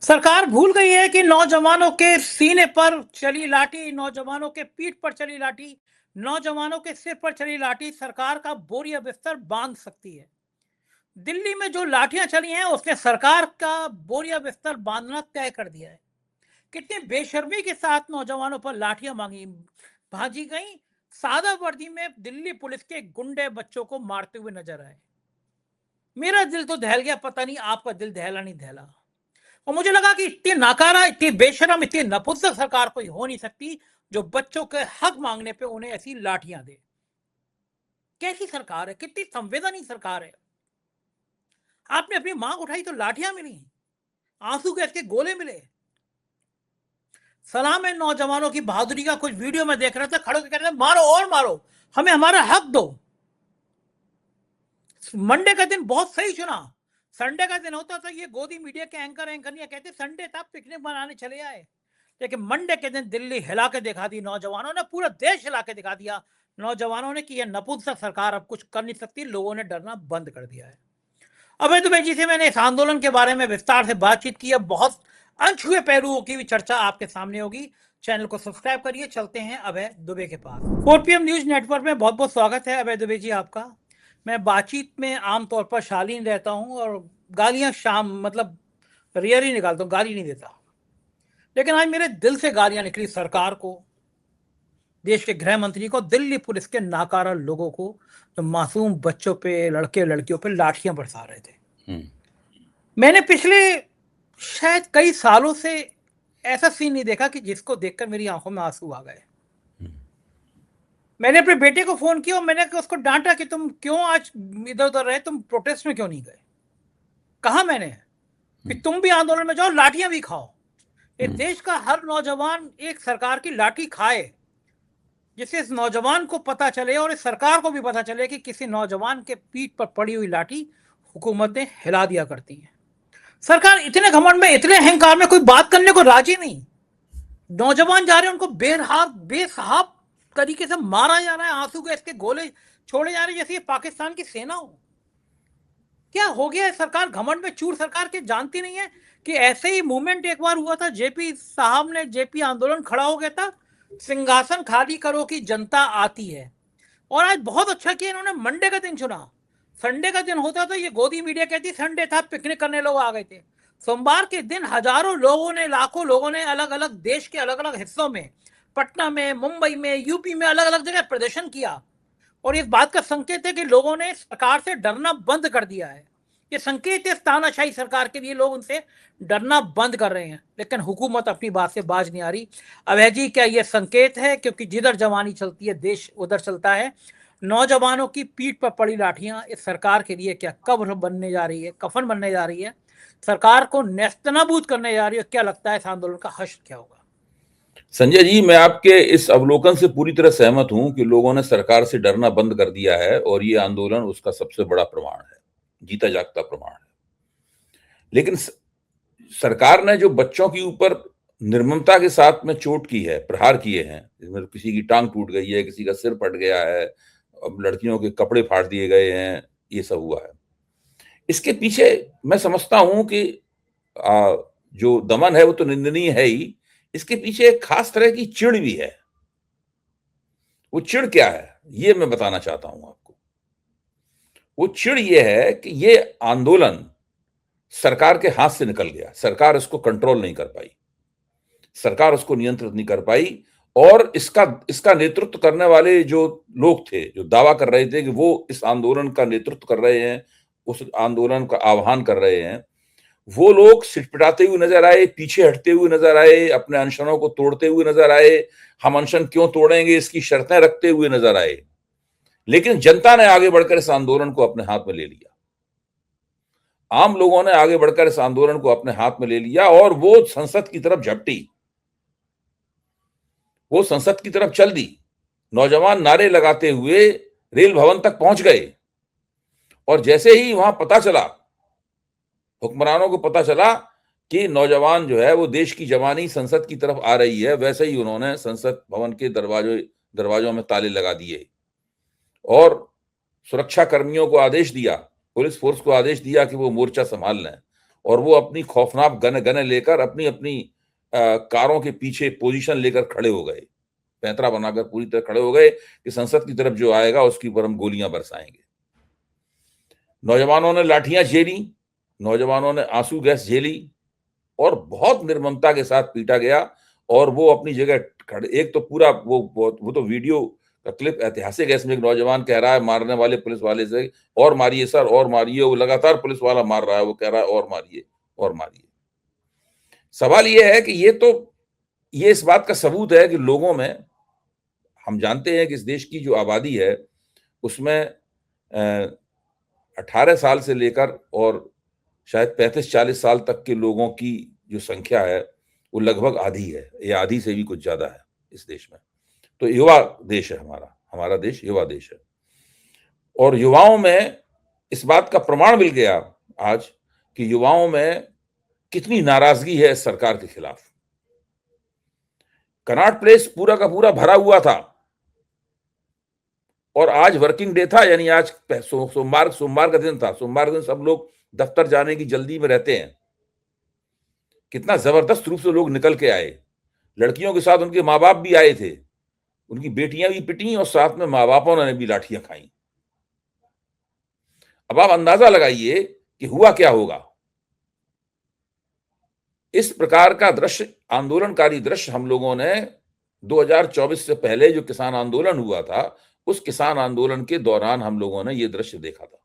सरकार भूल गई है कि नौजवानों के सीने पर चली लाठी, नौजवानों के पीठ पर चली लाठी, नौजवानों के सिर पर चली लाठी सरकार का बोरिया बिस्तर बांध सकती है। दिल्ली में जो लाठियां चली हैं उसने सरकार का बोरिया बिस्तर बांधना तय कर दिया है। कितनी बेशर्मी के साथ नौजवानों पर लाठियां मांगी भाजी गई। सादा वर्दी में दिल्ली पुलिस के गुंडे बच्चों को मारते हुए नजर आए। मेरा दिल तो दहल गया, पता नहीं आपका दिल दहला नहीं दहला। और मुझे लगा कि इतनी नाकारा, इतनी बेशरम, इतनी नपुंसक सरकार कोई हो नहीं सकती जो बच्चों के हक मांगने पे उन्हें ऐसी लाठियां दे। कैसी सरकार है, कितनी संवेदनहीन सरकार है। आपने अपनी मांग उठाई तो लाठियां मिली, आंसू गैस के गोले मिले। सलाम है नौजवानों की बहादुरी का। कुछ वीडियो में देख रहे थे, खड़े होकर कह रहे थे मारो और मारो, हमें हमारा हक दो। मंडे का दिन बहुत सही चुना। संडे का दिन होता था, ये गोदी मीडिया के एंकरिया कहते संडे था, पिकनिक मनाने चले आए। लेकिन मंडे के दिन दिल्ली हिला के दिखा दी नौजवानों ने, पूरा देश हिला के दिखा दिया नौजवानों ने कि यह नपुंसक सरकार अब कुछ कर नहीं सकती। लोगों ने डरना बंद कर दिया है। अभय दुबे जी से मैंने इस आंदोलन के बारे में विस्तार से बातचीत की। अब बहुत अनछुए पहलुओं की भी चर्चा आपके सामने होगी। चैनल को सब्सक्राइब करिए। चलते हैं अभय दुबे के पास। 4PM न्यूज नेटवर्क में बहुत बहुत स्वागत है अभय दुबे जी आपका। मैं बातचीत में आमतौर पर शालीन रहता हूं और गालियां शाम मतलब रेयर ही निकालता हूं, गाली नहीं देता। लेकिन आज मेरे दिल से गालियां निकली सरकार को, देश के गृह मंत्री को, दिल्ली पुलिस के नाकारा लोगों को, जो मासूम बच्चों पे, लड़के लड़कियों पे लाठियां बरसा रहे थे। मैंने पिछले शायद कई सालों से ऐसा सीन नहीं देखा कि जिसको देखकर मेरी आंखों में आंसू आ गए। मैंने अपने बेटे को फोन किया और मैंने उसको डांटा कि तुम क्यों आज इधर उधर रहे, तुम प्रोटेस्ट में क्यों नहीं गए। कहा मैंने कि तुम भी आंदोलन में जाओ, लाठियां भी खाओ। इस देश का हर नौजवान एक सरकार की लाठी खाए, जिससे इस नौजवान को पता चले और इस सरकार को भी पता चले कि किसी नौजवान के पीठ पर पड़ी हुई लाठी हुकूमतें हिला दिया करती हैं। सरकार इतने घमंड में, इतने अहंकार में कोई बात करने को राजी नहीं। नौजवान जा रहे हैं, उनको बेसाहब तरीके से मारा जा रहा है, आंसू गैस के गोले छोड़े जा रहे हैं जैसे ये पाकिस्तान की सेना हो। क्या हो गया है सरकार, घमंड में चूर सरकार के जानती नहीं है कि ऐसे ही मूवमेंट एक बार हुआ था। जेपी साहब ने, जेपी आंदोलन खड़ा हो गया था, सिंहासन खाली करो कि जनता आती है। और आज बहुत अच्छा किया इन्होंने, मंडे का दिन चुना। संडे का दिन होता तो ये गोदी मीडिया कहती संडे था, पिकनिक करने लोग आ गए थे। सोमवार के दिन हजारों लोगों ने, लाखों लोगों ने अलग अलग देश के अलग अलग हिस्सों में, पटना में, मुंबई में, यूपी में अलग अलग जगह प्रदर्शन किया। और इस बात का संकेत है कि लोगों ने सरकार से डरना बंद कर दिया है। ये संकेत है तानाशाही सरकार के लिए, लोग उनसे डरना बंद कर रहे हैं। लेकिन हुकूमत अपनी बात से बाज नहीं आ रही। अभय जी, क्या ये संकेत है? क्योंकि जिधर जवानी चलती है देश उधर चलता है। नौजवानों की पीठ पर पड़ी लाठियां इस सरकार के लिए क्या कब्र बनने जा रही है, कफन बनने जा रही है, सरकार को नेस्तनाबूद करने जा रही है? क्या लगता है इस आंदोलन का हश्र क्या होगा? संजय जी, मैं आपके इस अवलोकन से पूरी तरह सहमत हूं कि लोगों ने सरकार से डरना बंद कर दिया है और ये आंदोलन उसका सबसे बड़ा प्रमाण है, जीता जागता प्रमाण है। लेकिन सरकार ने जो बच्चों के ऊपर निर्ममता के साथ में चोट की है, प्रहार किए हैं, जिसमें किसी की टांग टूट गई है, किसी का सिर फट गया है, अब लड़कियों के कपड़े फाड़ दिए गए हैं, ये सब हुआ है। इसके पीछे मैं समझता हूं कि जो दमन है वो तो निंदनीय है ही, इसके पीछे एक खास तरह की चिढ़ भी है। वो चिढ़ क्या है ये मैं बताना चाहता हूं आपको। वो चिढ़ ये है कि ये आंदोलन सरकार के हाथ से निकल गया, सरकार इसको कंट्रोल नहीं कर पाई, सरकार उसको नियंत्रित नहीं कर पाई। और इसका नेतृत्व करने वाले जो लोग थे, जो दावा कर रहे थे कि वो इस आंदोलन का नेतृत्व कर रहे हैं, उस आंदोलन का आह्वान कर रहे हैं, वो लोग सिटपिटाते हुए नजर आए, पीछे हटते हुए नजर आए, अपने अनशनों को तोड़ते हुए नजर आए, हम अनशन क्यों तोड़ेंगे इसकी शर्तें रखते हुए नजर आए। लेकिन जनता ने आगे बढ़कर इस आंदोलन को अपने हाथ में ले लिया, आम लोगों ने आगे बढ़कर इस आंदोलन को अपने हाथ में ले लिया और वो संसद की तरफ झपटी, वो संसद की तरफ चल दी। नौजवान नारे लगाते हुए रेल भवन तक पहुंच गए और जैसे ही वहां पता चला, हुक्मरानों को पता चला कि नौजवान जो है वो देश की जवानी संसद की तरफ आ रही है, वैसे ही उन्होंने संसद भवन के दरवाजों में ताले लगा दिए और सुरक्षा कर्मियों को आदेश दिया, पुलिस फोर्स को आदेश दिया कि वो मोर्चा संभाल लें। और वो अपनी खौफनाक गन लेकर अपनी अपनी कारों के पीछे पोजीशन लेकर खड़े हो गए, पैंतरा बनाकर पूरी तरह खड़े हो गए कि संसद की तरफ जो आएगा उसके ऊपर हम गोलियां बरसाएंगे। नौजवानों ने लाठियां झेली, नौजवानों ने आंसू गैस झेली और बहुत निर्ममता के साथ पीटा गया। और वो अपनी जगह खड़े, एक तो पूरा वो तो वीडियो का क्लिप ऐतिहासिक है। इसमें एक नौजवान कह रहा है मारने वाले पुलिस वाले से, और मारिए सर और मारिए। वो लगातार पुलिस वाला मार रहा है, वो कह रहा है और मारिए और मारिए। सवाल ये है कि ये इस बात का सबूत है कि लोगों में, हम जानते हैं कि इस देश की जो आबादी है उसमें 18 साल से लेकर और शायद 35-40 साल तक के लोगों की जो संख्या है वो लगभग आधी है, या आधी से भी कुछ ज्यादा है इस देश में। तो युवा देश है हमारा देश युवा देश है। और युवाओं में इस बात का प्रमाण मिल गया आज कि युवाओं में कितनी नाराजगी है इस सरकार के खिलाफ। कनॉट प्लेस पूरा का पूरा भरा हुआ था और आज वर्किंग डे था, यानी आज सोमवार का दिन था। सोमवार के दिन सब लोग दफ्तर जाने की जल्दी में रहते हैं। कितना जबरदस्त रूप से लोग निकल के आए, लड़कियों के साथ उनके माँ बाप भी आए थे, उनकी बेटियां भी पिटी और साथ में माँ बापों ने भी लाठियां खाई। अब आप अंदाजा लगाइए कि हुआ क्या होगा। इस प्रकार का दृश्य, आंदोलनकारी दृश्य, हम लोगों ने 2024 से पहले जो किसान आंदोलन हुआ था उस किसान आंदोलन के दौरान हम लोगों ने यह दृश्य देखा था।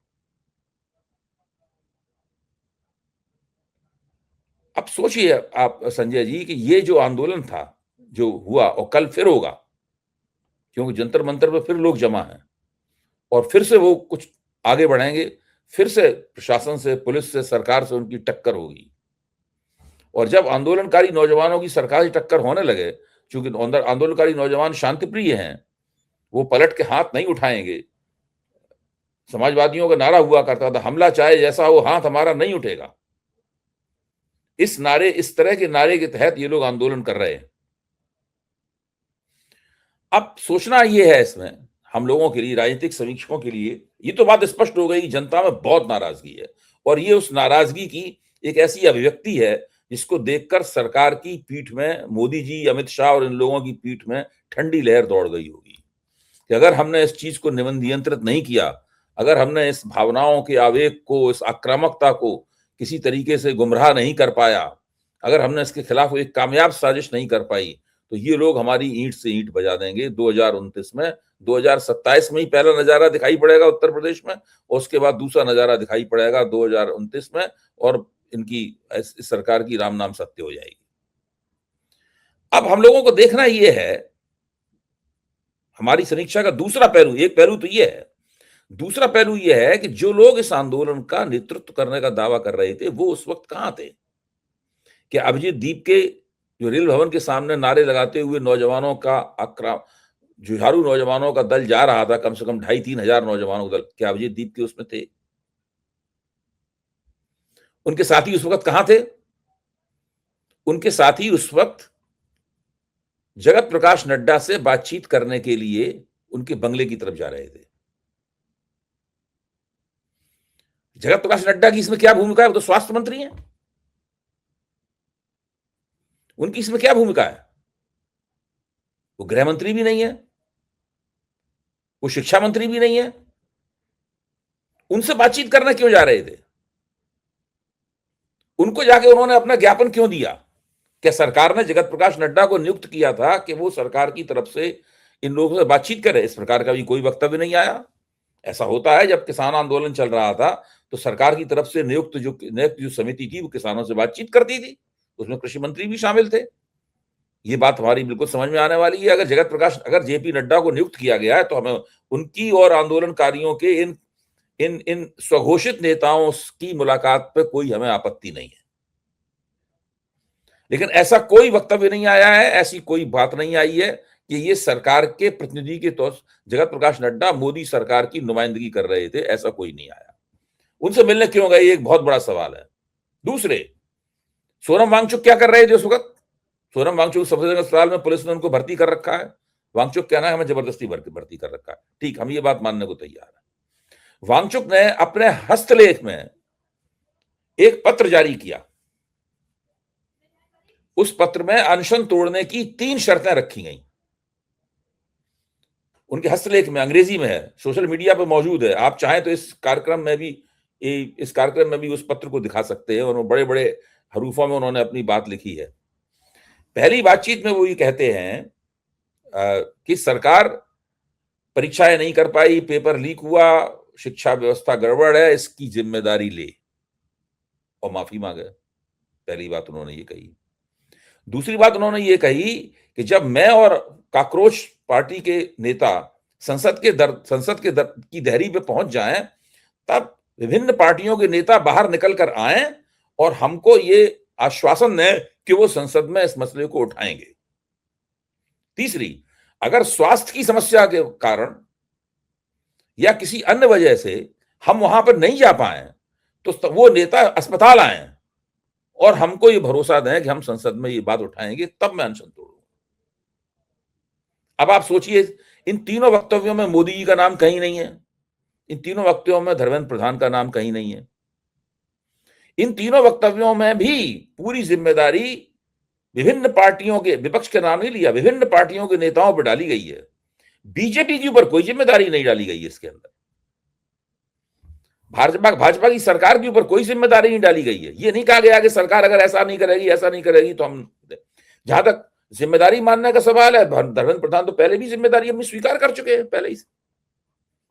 अब सोचिए आप संजय जी कि ये जो आंदोलन था जो हुआ और कल फिर होगा, क्योंकि जंतर मंतर पर फिर लोग जमा हैं और फिर से वो कुछ आगे बढ़ेंगे, फिर से प्रशासन से, पुलिस से, सरकार से उनकी टक्कर होगी। और जब आंदोलनकारी नौजवानों की सरकार से टक्कर होने लगे, क्योंकि आंदोलनकारी नौजवान शांतिप्रिय हैं, वो पलट के हाथ नहीं उठाएंगे। समाजवादियों का नारा हुआ करता था, हमला चाहे जैसा हो हाथ हमारा नहीं उठेगा। इस तरह के नारे के तहत ये लोग आंदोलन कर रहे हैं। अब सोचना ये है इसमें हम लोगों के लिए, राजनीतिक समीक्षकों के लिए, ये तो बात स्पष्ट हो गई जनता में बहुत नाराजगी है और ये उस नाराजगी की एक ऐसी अभिव्यक्ति है जिसको देखकर सरकार की पीठ में, मोदी जी, अमित शाह और इन लोगों की पीठ में ठंडी लहर दौड़ गई होगी कि अगर हमने इस चीज को नियंत्रित नहीं किया, अगर हमने इस भावनाओं के आवेग को, इस आक्रामकता को किसी तरीके से गुमराह नहीं कर पाया, अगर हमने इसके खिलाफ एक कामयाब साजिश नहीं कर पाई, तो ये लोग हमारी ईंट से ईंट बजा देंगे 2029 में। 2027 में ही पहला नजारा दिखाई पड़ेगा उत्तर प्रदेश में और उसके बाद दूसरा नजारा दिखाई पड़ेगा 2029 में, और इनकी इस सरकार की राम नाम सत्य हो जाएगी। अब हम लोगों को देखना ये है, हमारी समीक्षा का दूसरा पहलू, एक पहलू तो ये है, दूसरा पहलू यह है कि जो लोग इस आंदोलन का नेतृत्व करने का दावा कर रहे थे वो उस वक्त कहां थे। कि अभिजीत दीप के जो रेल भवन के सामने नारे लगाते हुए नौजवानों का जुझारू नौजवानों का दल जा रहा था, कम से कम 2,500-3 हजार नौजवानों का दल, क्या अभिजीत दीप के उसमें थे? उनके साथी उस वक्त कहां थे? उनके साथी उस वक्त जगत प्रकाश नड्डा से बातचीत करने के लिए उनके बंगले की तरफ जा रहे थे। जगत प्रकाश नड्डा की इसमें क्या भूमिका है? वो तो स्वास्थ्य मंत्री हैं, उनकी इसमें क्या भूमिका है? वो गृह मंत्री भी नहीं है, वो शिक्षा मंत्री भी नहीं है, उनसे बातचीत करने क्यों जा रहे थे? उनको जाके उन्होंने अपना ज्ञापन क्यों दिया? क्या सरकार ने जगत प्रकाश नड्डा को नियुक्त किया था कि वो सरकार की तरफ से इन लोगों से बातचीत करे? इस प्रकार का भी कोई वक्तव्य नहीं आया। ऐसा होता है, जब किसान आंदोलन चल रहा था तो सरकार की तरफ से नियुक्त जो समिति थी वो किसानों से बातचीत करती थी, उसमें कृषि मंत्री भी शामिल थे। ये बात हमारी बिल्कुल समझ में आने वाली है। अगर जेपी नड्डा को नियुक्त किया गया है तो हमें उनकी और आंदोलनकारियों के इन स्वघोषित नेताओं की मुलाकात पे कोई हमें आपत्ति नहीं है। लेकिन ऐसा कोई वक्तव्य नहीं आया है, ऐसी कोई बात नहीं आई है कि ये सरकार के प्रतिनिधि के तौर जगत प्रकाश नड्डा मोदी सरकार की नुमाइंदगी कर रहे थे, ऐसा कोई नहीं आया। उनसे मिलने क्यों गए, एक बहुत बड़ा सवाल है। दूसरे, सोनम वांगचुक क्या कर रहे थे उस वक्त? सोनम वांगचुक सफदरजंग अस्पताल में पुलिस ने उनको भर्ती कर रखा है। वांगचुक कहना है हमें जबरदस्ती भर्ती कर रखा है, ठीक, हम ये बात मानने को तैयार है। वांगचुक ने अपने हस्तलेख में एक पत्र जारी किया। उस पत्र में अनशन तोड़ने की 3 शर्तें रखी गई। उनके हस्तलेख में, अंग्रेजी में है, सोशल मीडिया पर मौजूद है। आप चाहें तो इस कार्यक्रम में भी उस पत्र को दिखा सकते हैं, और वो बड़े बड़े हरूफों में उन्होंने अपनी बात लिखी है। पहली बातचीत में वो ये कहते हैं कि सरकार परीक्षाएं नहीं कर पाई, पेपर लीक हुआ, शिक्षा व्यवस्था गड़बड़ है, इसकी जिम्मेदारी ले, और माफी मांगे। पहली बात उन्होंने ये कही। दूसरी बात उन्होंने ये कही कि जब मैं और काकरोच पार्टी के नेता संसद की दहरी पे पहुंच जाएं, तब विभिन्न पार्टियों के नेता बाहर निकल कर आए और हमको ये आश्वासन दें कि वो संसद में इस मसले को उठाएंगे। तीसरी, अगर स्वास्थ्य की समस्या के कारण या किसी अन्य वजह से हम वहां पर नहीं जा पाए, तो वो नेता अस्पताल आए और हमको ये भरोसा दें कि हम संसद में ये बात उठाएंगे, तब मैं अनशन तोड़ूंगा। अब आप सोचिए, इन तीनों वक्तव्यों में मोदी जी का नाम कहीं नहीं है, इन तीनों वक्तव्यों में धर्मेंद्र प्रधान का नाम कहीं नहीं है। इन तीनों वक्तव्यों में भी पूरी जिम्मेदारी विभिन्न पार्टियों के, विपक्ष के नाम नहीं लिया, विभिन्न पार्टियों के नेताओं पर डाली गई है। बीजेपी के ऊपर कोई जिम्मेदारी नहीं डाली गई है इसके अंदर। भाजपा की सरकार के ऊपर कोई जिम्मेदारी नहीं डाली गई है। ये नहीं कहा गया कि सरकार अगर ऐसा नहीं करेगी तो हम, जहां तक जिम्मेदारी मानने का सवाल है, धर्मेंद्र प्रधान तो पहले भी जिम्मेदारी अपनी स्वीकार कर चुके हैं, पहले ही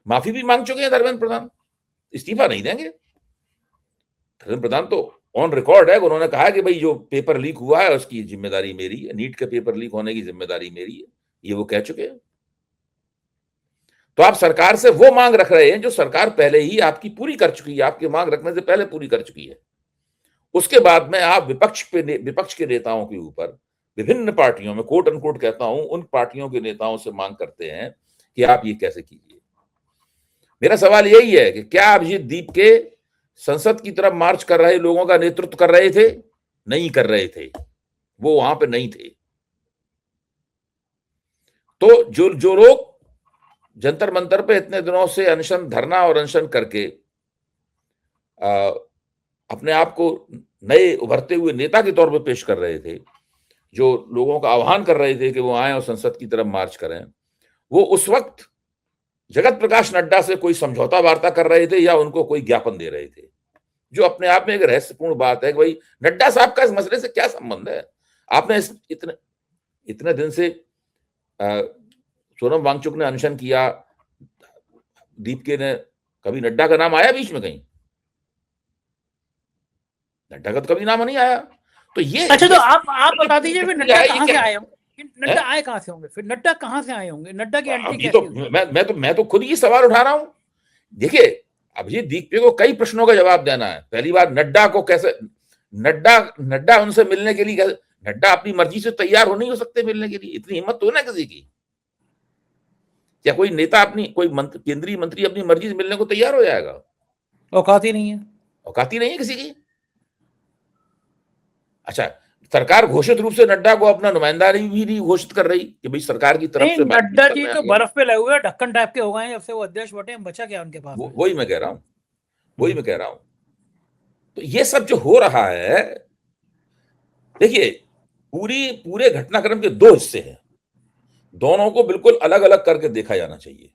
माफी भी मांग चुके हैं धर्मेंद्र प्रधान, इस्तीफा नहीं देंगे। धर्मेंद्र प्रधान तो ऑन रिकॉर्ड है, उन्होंने कहा कि भाई जो पेपर लीक हुआ है उसकी जिम्मेदारी मेरी है, नीट के पेपर लीक होने की जिम्मेदारी मेरी है, ये वो कह चुके हैं। तो आप सरकार से वो मांग रख रहे हैं जो सरकार पहले ही आपकी पूरी कर चुकी है, आपकी मांग रखने से पहले पूरी कर चुकी है। उसके बाद में आप विपक्ष के नेताओं के ऊपर, विभिन्न पार्टियों में, कोट अनकोट कहता हूं, उन पार्टियों के नेताओं से मांग करते हैं कि आप ये कैसे कीजिए। मेरा सवाल यही है कि क्या अभिजीत दीप के संसद की तरफ मार्च कर रहे लोगों का नेतृत्व कर रहे थे? नहीं कर रहे थे, वो वहां पे नहीं थे। तो जो लोग जंतर मंतर पे इतने दिनों से अनशन, धरना और अनशन करके अपने आप को नए उभरते हुए नेता के तौर पर पेश कर रहे थे, जो लोगों का आह्वान कर रहे थे कि वो आए और संसद की तरफ मार्च करें, वो उस वक्त जगत प्रकाश नड्डा से कोई समझौता वार्ता कर रहे थे या उनको कोई ज्ञापन दे रहे थे, जो अपने आप में एक रहस्यपूर्ण बात है कि भाई नड्डा साहब का इस मसले से क्या संबंध है? आपने इतने दिन से सोनम वांगचुक ने अनशन किया, दीपके ने, कभी नड्डा का नाम आया बीच में? कहीं नड्डा का तो कभी नाम नहीं आया। तो ये अच्छा, तो आप बता दीजिए फिर नड्डा कहां से आए होंगे? नड्डा आए कहां से होंगे? फिर नड्डा कहां से आए होंगे? नड्डा की एंट्री कैसे हुई? मैं तो खुद ये सवाल उठा रहा हूं। देखिए, अभिजीत दीपके को कई प्रश्नों का जवाब देना है। पहली बात, नड्डा को कैसे, नड्डा उनसे मिलने के लिए कैसे, नड्डा अपनी मर्जी से तैयार हो नहीं हो सकते मिलने के लिए? इतनी हिम्मत तो है ना किसी की? क्या कोई नेता अपनी, कोई केंद्रीय मंत्री अपनी मर्जी से मिलने को तैयार हो जाएगा? औकात ही नहीं है, औकात ही नहीं है किसी की। अच्छा, सरकार घोषित रूप से नड्डा को अपना नुमाइंदा भी नहीं घोषित कर रही कि भाई सरकार की तरफ से। नड्डा जी तो बर्फ पे लगे हुए ढक्कन टाइप के हो गए जब से वो अध्यक्ष बटे, बचा क्या उनके पास? वही मैं कह रहा हूं, तो ये सब जो हो रहा है, देखिए, पूरे घटनाक्रम के 2 हिस्से हैं, दोनों को बिल्कुल अलग अलग करके देखा जाना चाहिए।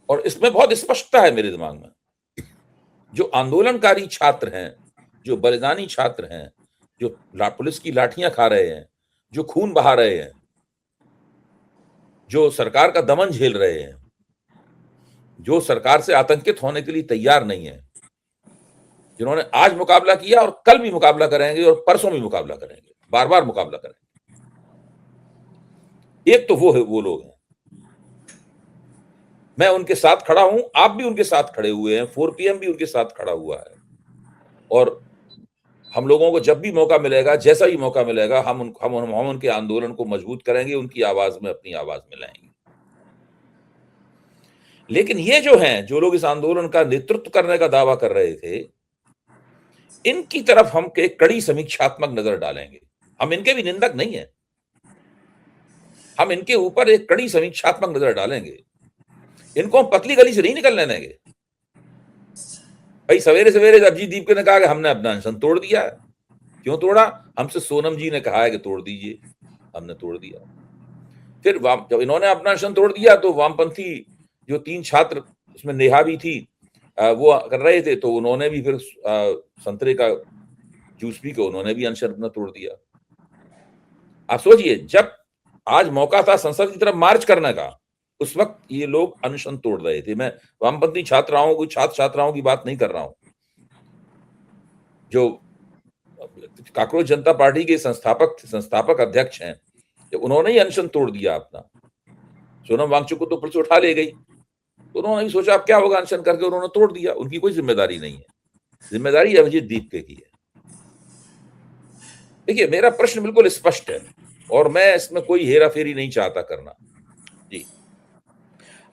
और इसमें बहुत स्पष्टता है मेरे दिमाग में। जो आंदोलनकारी छात्र हैं, जो बलिदानी छात्र हैं, जो पुलिस की लाठियां खा रहे हैं, जो खून बहा रहे हैं, जो सरकार का दमन झेल रहे हैं, जो सरकार से आतंकित होने के लिए तैयार नहीं है, जिन्होंने आज मुकाबला किया और कल भी मुकाबला करेंगे और परसों भी मुकाबला करेंगे, बार बार मुकाबला करेंगे, एक तो वो लोग हैं। मैं उनके साथ खड़ा हूं, आप भी उनके साथ खड़े हुए हैं, 4 PM भी उनके साथ खड़ा हुआ है। और हम लोगों को जब भी मौका मिलेगा, जैसा भी मौका मिलेगा, हम उनके आंदोलन को मजबूत करेंगे, उनकी आवाज में अपनी आवाज मिलाएंगे। लेकिन ये जो हैं, जो लोग इस आंदोलन का नेतृत्व करने का दावा कर रहे थे, इनकी तरफ हम एक कड़ी समीक्षात्मक नजर डालेंगे। हम इनके भी निंदक नहीं है, हम इनके ऊपर एक कड़ी समीक्षात्मक नजर डालेंगे। इनको हम पतली गली से नहीं निकलने देंगे। भाई सवेरे सवेरे अभिजीत दीपके ने कहा कि हमने अपना अनशन तोड़ दिया है। क्यों तोड़ा? हमसे सोनम जी ने कहा है कि तोड़ दीजिए, हमने तोड़ दिया। फिर जब इन्होंने अपना अनशन तोड़ दिया तो वामपंथी जो 3 छात्र, उसमें नेहा भी थी, वो कर रहे थे, तो उन्होंने भी फिर संतरे का जूस पी के उन्होंने भी अनशन अपना तोड़ दिया। आप सोचिए, जब आज मौका था संसद की तरफ मार्च करने का, उस वक्त ये लोग अनशन तोड़ रहे थे। मैं वामपंथी छात्राओं की छात्राओं की बात नहीं कर रहा हूं, जो कांग्रेस जनता पार्टी के संस्थापक अध्यक्ष हैं, जब उन्होंने ही अनशन तोड़ दिया अपना। सोनम वांगचुक को तो पुलिस उठा ले गई, तो उन्होंने ही सोचा अब क्या होगा अनशन करके, उन्होंने तोड़ दिया। उनकी कोई जिम्मेदारी नहीं है, जिम्मेदारी अभिजीत दीपके की है। देखिए, मेरा प्रश्न बिल्कुल स्पष्ट है और मैं इसमें कोई हेराफेरी नहीं चाहता करना। जी,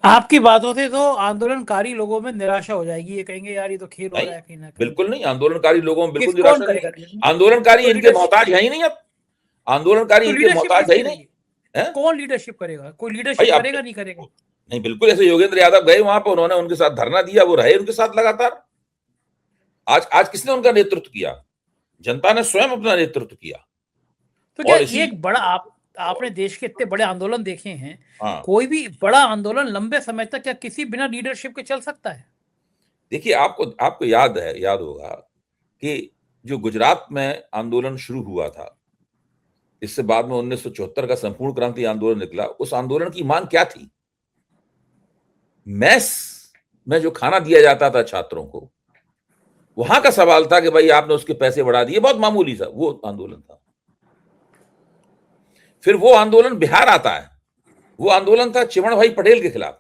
आपकी बातों से तो आंदोलनकारी लोगों में निराशा हो जाएगी, ये कहेंगे यार ये तो खेल हो नहीं, रहा है कहीं ना कहीं। बिल्कुल नहीं, आंदोलनकारी लोगों में बिल्कुल कौन निराशा करेगा? नहीं। आंदोलनकारी तो इनके लीडरशिप मोहताज है ही नहीं। अब आंदोलनकारी तो इनके लीडरशिप मोहताज है ही किसकी नहीं रहेगी? है। कौन लीडरशिप करेगा? कोई भाई लीडरशिप अब करेगा नहीं करेगा? नहीं, बिल्कुल ऐसे योगेंद्र यादव गए वहां पर, उन्होंने उनके साथ धरना दिया, वो रहे उनके साथ लगातार। आज आज किसने उनका नेतृत्व किया? जनता ने स्वयं अपना नेतृत्व किया। तो क्या और ये एक बड़ा आपने देश के इतने बड़े आंदोलन देखे हैं, हाँ, कोई भी बड़ा आंदोलन लंबे समय तक क्या किसी बिना लीडरशिप के चल सकता है? देखिए, आपको याद होगा कि जो गुजरात में आंदोलन शुरू हुआ था, इससे बाद में 1974 का संपूर्ण क्रांति आंदोलन निकला। उस आंदोलन की मांग क्या थी? मेस में जो खाना दिया जाता था छात्रों को, वहां का सवाल था कि भाई आपने उसके पैसे बढ़ा दिए, बहुत मामूली सा वो आंदोलन था। फिर वो आंदोलन बिहार आता है, वो आंदोलन था चिमन भाई पटेल के खिलाफ।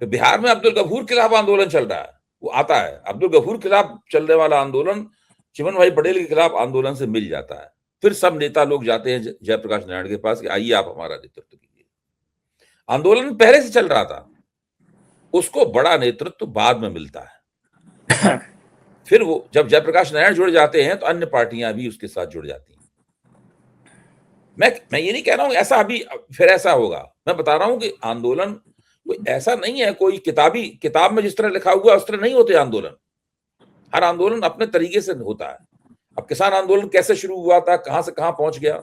फिर बिहार में अब्दुल गफूर के खिलाफ आंदोलन चल रहा है, वो आता है, अब्दुल गफूर के खिलाफ चलने वाला आंदोलन चिमन भाई पटेल के खिलाफ आंदोलन से मिल जाता है। फिर सब नेता लोग जाते हैं जयप्रकाश नारायण के पास कि आइए आप हमारा नेतृत्व कीजिए। आंदोलन पहले से चल रहा था, उसको बड़ा नेतृत्व बाद में मिलता है। फिर वो जब जयप्रकाश नारायण जुड़ जाते हैं तो अन्य पार्टियां भी उसके साथ जुड़ जाती हैं। मैं ये नहीं कह रहा हूं ऐसा अभी फिर ऐसा होगा, मैं बता रहा हूं कि आंदोलन कोई ऐसा नहीं है, कोई किताब में जिस तरह लिखा हुआ उस तरह नहीं होते आंदोलन। हर आंदोलन अपने तरीके से होता है। अब किसान आंदोलन कैसे शुरू हुआ था, कहां से कहां पहुंच गया,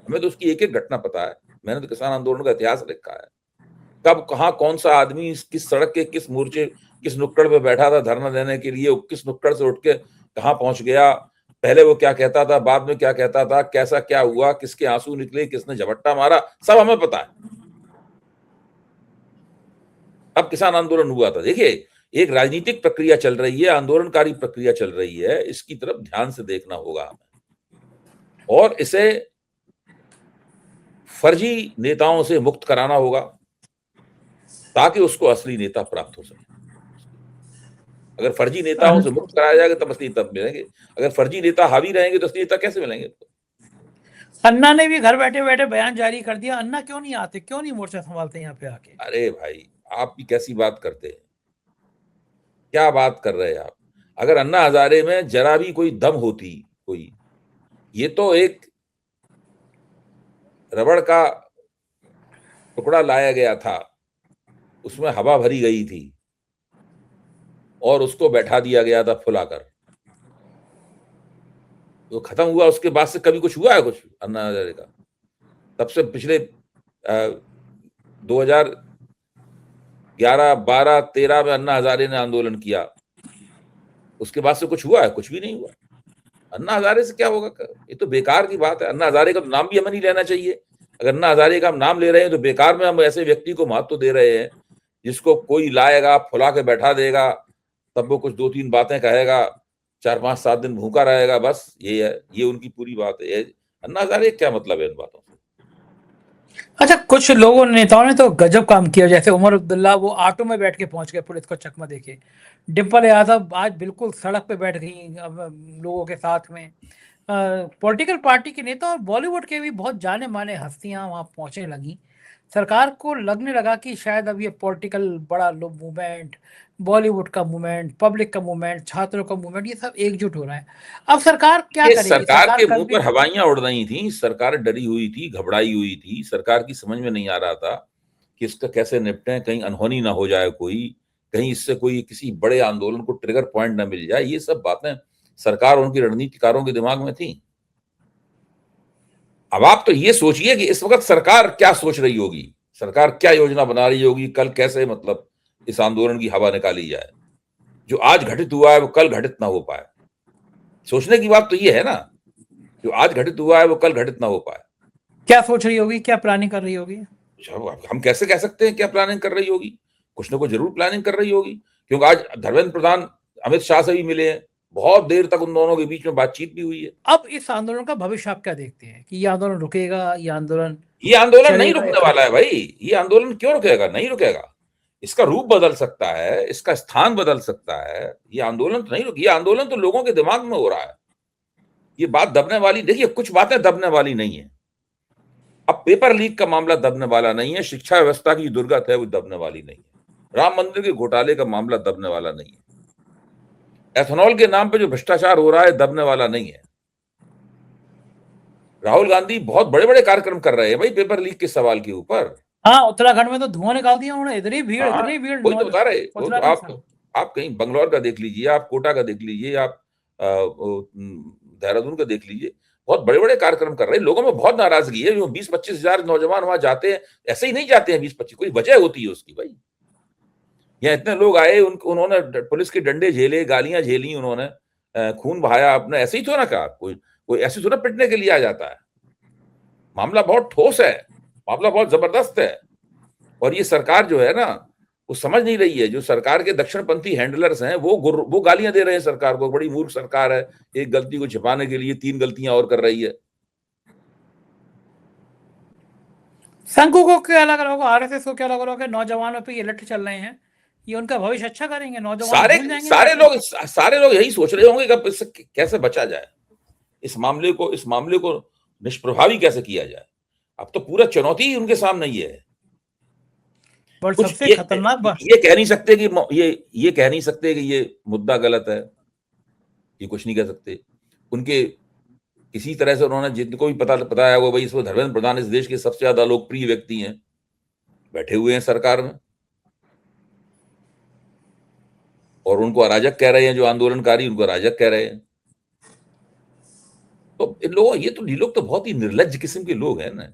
हमें तो उसकी एक एक घटना पता है। मैंने तो किसान आंदोलन का इतिहास लिखा है, कब कहां कौन सा आदमी किस सड़क के किस मोर्चे किस नुक्कड़ पे बैठा था धरना देने के लिए, किस नुक्कड़ से उठ के कहां पहुंच गया, पहले वो क्या कहता था, बाद में क्या कहता था, कैसा क्या हुआ, किसके आंसू निकले, किसने झपट्टा मारा, सब हमें पता है। अब किसान आंदोलन हुआ था। देखिए, एक राजनीतिक प्रक्रिया चल रही है, आंदोलनकारी प्रक्रिया चल रही है, इसकी तरफ ध्यान से देखना होगा हमें और इसे फर्जी नेताओं से मुक्त कराना होगा ताकि उसको असली नेता प्राप्त हो सके। अगर फर्जी नेताओं से मुक्त कराया जाएगा तब असली नेता मिलेंगे, अगर फर्जी नेता हावी रहेंगे तो असली नेता कैसे मिलेंगे? अन्ना ने भी घर बैठे बैठे बयान जारी कर दिया। अन्ना क्यों नहीं आते, क्यों नहीं मोर्चा संभालते यहाँ पे आके? अरे भाई, आप भी कैसी बात करते हैं, क्या बात कर रहे हैं आप? अगर अन्ना हजारे में जरा भी कोई दम होती, कोई, ये तो एक रबड़ का टुकड़ा लाया गया था, उसमें हवा भरी गई थी और उसको बैठा दिया गया था फुलाकर, तो खत्म हुआ। उसके बाद से कभी कुछ हुआ है कुछ अन्ना हजारे का? तब से पिछले 2011, 12, 13 में अन्ना हजारे ने आंदोलन किया, उसके बाद से कुछ हुआ है? कुछ भी नहीं हुआ। अन्ना हजारे से क्या होगा? ये तो बेकार की बात है। अन्ना हजारे का तो नाम भी हमें नहीं लेना चाहिए। अगर अन्ना हजारे का हम नाम ले रहे हैं तो बेकार में हम ऐसे व्यक्ति को महत्व दे रहे हैं जिसको कोई लाएगा, फुला के बैठा देगा, तब वो कुछ 2-3 बातें कहेगा, 4-5-7 दिन भूखा रहेगा, बस ये है, ये उनकी पूरी बात है। अन्ना हजारे क्या मतलब है इन बातों से? अच्छा, कुछ लोगों नेताओं ने तो गजब काम किया, जैसे उमर अब्दुल्ला, वो ऑटो में बैठ के पहुंच गए पुलिस को चकमा देके। डिम्पल यादव आज बिल्कुल सड़क पे बैठ गई लोगों के साथ में। पॉलिटिकल पार्टी के नेता और बॉलीवुड के भी बहुत जाने माने हस्तियां वहां पहुंचने लगी। सरकार को लगने लगा कि शायद अब ये पॉलिटिकल बड़ा मूवमेंट, बॉलीवुड का मूवमेंट, पब्लिक का मूवमेंट, छात्रों का मूवमेंट, ये सब एकजुट हो रहा है। अब सरकार क्या ये करेगी? सरकार सरकार के कर मुंह भी पर हवाइयां उड़ रही थी, सरकार डरी हुई थी, घबराई हुई थी, सरकार की समझ में नहीं आ रहा था कि इसका कैसे निपटें, कहीं अनहोनी ना हो जाए कोई, कहीं इससे कोई किसी बड़े आंदोलन को ट्रिगर पॉइंट न मिल जाए, ये सब बातें सरकार और उनकी रणनीतिकारों के दिमाग में थी। अब आप तो ये सोचिए कि इस वक्त सरकार क्या सोच रही होगी, सरकार क्या योजना बना रही होगी, कल कैसे मतलब इस आंदोलन की हवा निकाली जाए, जो आज घटित हुआ है वो कल घटित ना हो पाए। सोचने की बात तो ये है ना, जो आज घटित हुआ है वो कल घटित ना हो पाए। क्या सोच रही होगी, क्या प्लानिंग कर रही होगी? हम कैसे कह सकते हैं क्या प्लानिंग कर रही होगी? कुछ ना कुछ जरूर प्लानिंग कर रही होगी, क्योंकि आज धर्मेंद्र प्रधान अमित शाह से भी मिले हैं, बहुत देर तक उन दोनों के बीच में बातचीत भी हुई है। अब इस आंदोलन का भविष्य आप क्या देखते हैं कि ये आंदोलन रुकेगा, ये आंदोलन नहीं रुकने वाला है भाई। ये आंदोलन क्यों रुकेगा? नहीं रुकेगा। इसका रूप बदल सकता है, इसका स्थान बदल सकता है, ये आंदोलन तो नहीं रुकी। ये आंदोलन तो लोगों के दिमाग में हो रहा है। ये बात दबने वाली, देखिए कुछ बातें दबने वाली नहीं है। अब पेपर लीक का मामला दबने वाला नहीं है, शिक्षा व्यवस्था की दुर्गत है वो दबने वाली नहीं है, राम मंदिर के घोटाले का मामला दबने वाला नहीं है, एथेनॉल के नाम पे जो भ्रष्टाचार हो रहा है दबने वाला नहीं है। राहुल गांधी बहुत बड़े बड़े कार्यक्रम कर रहे हैं भाई पेपर लीक के सवाल के ऊपर। हाँ, उत्तराखंड में तो धुआं निकाल दिया उन्होंने, इतनी भीड़ वही तो बता रहे। वो तो आप कहीं बंगलौर का देख लीजिए, आप कोटा का देख लीजिए, आप देहरादून का देख लीजिए, बहुत बड़े बड़े कार्यक्रम कर रहे हैं। लोगों में बहुत नाराजगी है, जो 20-25 हजार नौजवान वहां जाते हैं, ऐसे ही नहीं जाते हैं 20-25, कोई वजह होती है उसकी भाई। यहाँ इतने लोग आए, उन्होंने पुलिस के डंडे झेले, गालियां झेली, उन्होंने खून बहाया अपने, ऐसे ही थोड़ा कहा, कोई ऐसे थोड़ा पिटने के लिए आ जाता है। मामला बहुत ठोस है, मामला बहुत जबरदस्त है, और ये सरकार जो है ना वो समझ नहीं रही है। जो सरकार के दक्षिणपंथी हैंडलर्स हैं वो गालियां दे रहे हैं सरकार को, बड़ी मूर्ख सरकार है, एक गलती को छिपाने के लिए 3 गलतियां और कर रही है। संघों को क्या लग रहा होगा, आरएसएस को क्या लग रहा होगा, नौजवानों पे ये लठ चल रहे हैं, ये उनका भविष्य अच्छा करेंगे? नौजवान सारे लोग यही सोच रहे होंगे कि इससे कैसे बचा जाए, इस मामले को निष्प्रभावी कैसे किया जाए। अब तो पूरा चुनौती ही उनके सामने ही है। और सबसे खतरनाक बात, ये कह नहीं सकते कि ये कह नहीं सकते कि ये मुद्दा गलत है, ये कुछ नहीं कह सकते। उनके किसी तरह से उन्होंने जिनको भी पता है वो भाई इसमें धर्मेंद्र प्रधान इस देश के सबसे ज्यादा लोकप्रिय व्यक्ति हैं, बैठे हुए हैं सरकार में, और उनको अराजक कह रहे हैं, जो आंदोलनकारी उनको अराजक कह रहे हैं। तो इन लोगों ये लोग तो बहुत ही निर्लज्ज किस्म के लोग हैं ना,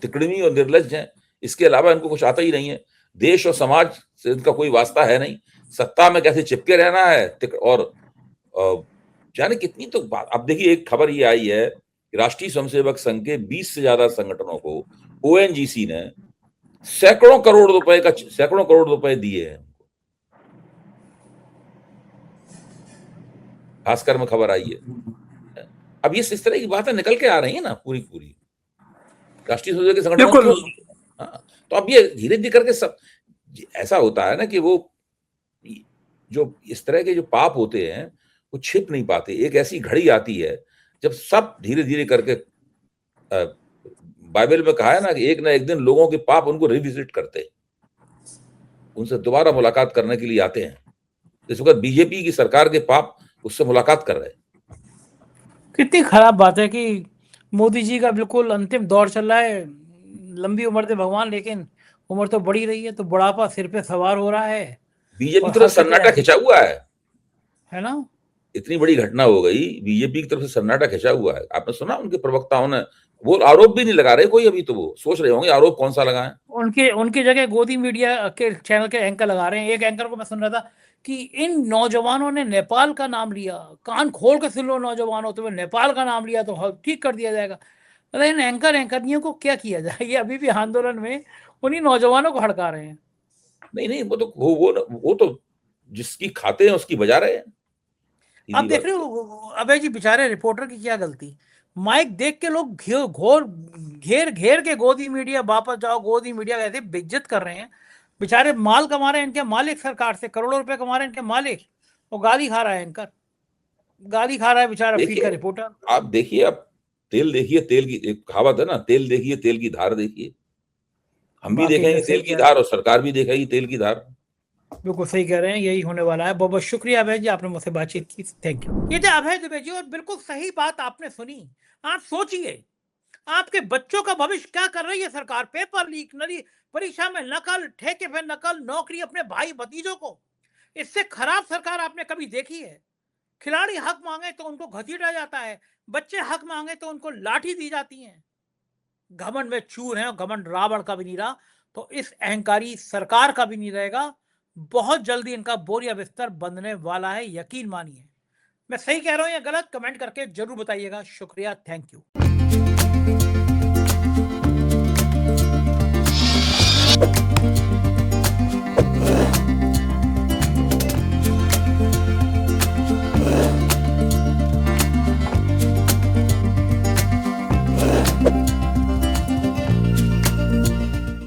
तिकड़मी और निर्लज्ज हैं। इसके अलावा इनको कुछ आता ही नहीं है। देश और समाज से इनका कोई वास्ता है नहीं, सत्ता में कैसे चिपके रहना है। और जाने कितनी तो बात। अब देखिए एक खबर ये आई है कि राष्ट्रीय स्वयंसेवक संघ के 20 से ज्यादा संगठनों को ओएनजीसी ने सैकड़ों करोड़ रुपए दिए हैं। खासकर में खबर आई है। अब ये इस तरह की बातें निकल के आ रही है ना पूरी राष्ट्रीय स्वयंसेवक के संगठनों। हाँ, तो अब ये धीरे धीरे करके सब ऐसा होता है ना कि वो जो इस तरह के जो पाप होते हैं वो छिप नहीं पाते। एक ऐसी घड़ी आती है जब सब धीरे धीरे करके, बाइबल में कहा है ना कि एक ना एक दिन लोगों के पाप उनको रिविजिट करते हैं, उनसे दोबारा मुलाकात करने के लिए आते हैं। इस वक्त बीजेपी की सरकार के पाप उससे मुलाकात कर रहे हैं। कितनी खराब बात है कि मोदी जी का बिल्कुल अंतिम दौर चल रहा है। लंबी उम्र दे भगवान, लेकिन उम्र तो बढ़ी रही है, तो बुढ़ापा सिर पे सवार हो रहा है। बीजेपी की तरफ सन्नाटा खिंचा हुआ है ना। इतनी बड़ी घटना हो गई, बीजेपी की तरफ से सन्नाटा खिंचा हुआ है। आपने सुना उनके प्रवक्ताओं ने वो आरोप भी नहीं लगा रहे कोई, अभी तो वो सोच रहे होंगे आरोप कौन सा लगाएं। उनकी जगह गोदी मीडिया के चैनल के एंकर लगा रहे हैं। एक एंकर को मैं सुन रहा था कि इन नौजवानों ने नेपाल का नाम लिया, कान खोल के सुन लो नौजवानों, तुम्हें नेपाल का नाम लिया तो ठीक कर दिया जाएगा। मतलब इन एंकरियों को क्या किया जाए, ये अभी भी आंदोलन में उन्हीं नौजवानों को हड़का रहे हैं। नहीं वो तो जिसकी खाते हैं उसकी बजा रहे हैं। अब देख रहे हो अभय जी, बेचारे रिपोर्टर की क्या गलती, माइक देख के लोग घेर के गोदी मीडिया वापस जाओ, गोदी मीडिया ऐसे बेइज्जत कर रहे हैं। बेचारे माल कमा रहे हैं इनके मालिक, सरकार से करोड़ों रुपए कमा रहे हैं इनके मालिक, और गाली खा रहा है एंकर, गाली खा रहा है बेचारा फीड का रिपोर्टर। आप देखिए, आप तेल देखिए, तेल की एक कहावत है ना, तेल देखिए तेल की धार देखिए। हम भी देखेंगे तेल की धार और सरकार भी देखेगी तेल की धार। बिल्कुल सही कह रहे हैं, यही होने वाला है। बहुत बहुत शुक्रिया अभय जी, आपने मुझसे बातचीत की, थैंक यू। ये थे अभय दुबे जी, और बिल्कुल सही बात आपने सुनी। आप सोचिए आपके बच्चों का भविष्य क्या कर रही है सरकार। पेपर लीक, परीक्षा में नकल, ठेके पे नकल, नौकरी अपने भाई भतीजों को। इससे खराब सरकार आपने कभी देखी है? खिलाड़ी हक मांगे तो उनको घसीटा जाता है, बच्चे हक मांगे तो उनको लाठी दी जाती है। घमंड में चूर है और घमंड रावण का भी नहीं रहा, तो इस अहंकारी सरकार का भी नहीं रहेगा। बहुत जल्दी इनका बोरिया बिस्तर बंधने वाला है, यकीन मानिए। मैं सही कह रहा हूं या गलत, कमेंट करके जरूर बताइएगा। शुक्रिया, थैंक यू।